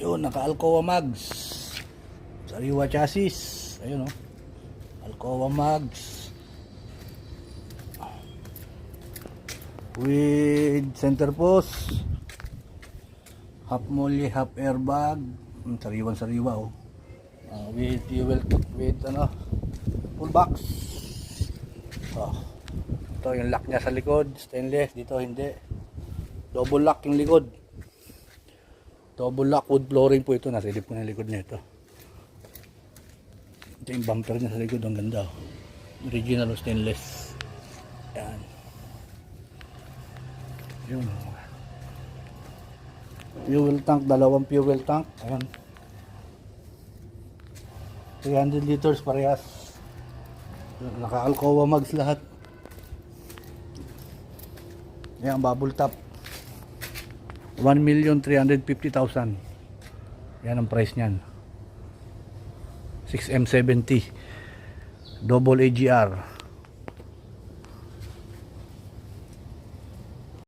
Yun, naka Alcoa Mags. Sariwa chassis. Ayun oh. Alcoa Mags. With center post. Half molly, half airbag. Sariwan-sariwa oh. With fuel, with ano, full box. Oh. Ito yung lock niya sa likod, stainless. Dito hindi. Double lock yung likod. Double lock wood flooring po ito. Nasilip ko na yung likod nito. Ito yung bumper niya sa likod. Ang ganda oh. Original stainless. Yan. Yun. Fuel tank, dalawang fuel tank. Ayan. 300 liters parehas. Naka Alcoa Mags lahat. Yan, bubble top. 1,350,000. Yan ang price niyan. 6M70. Double AGR.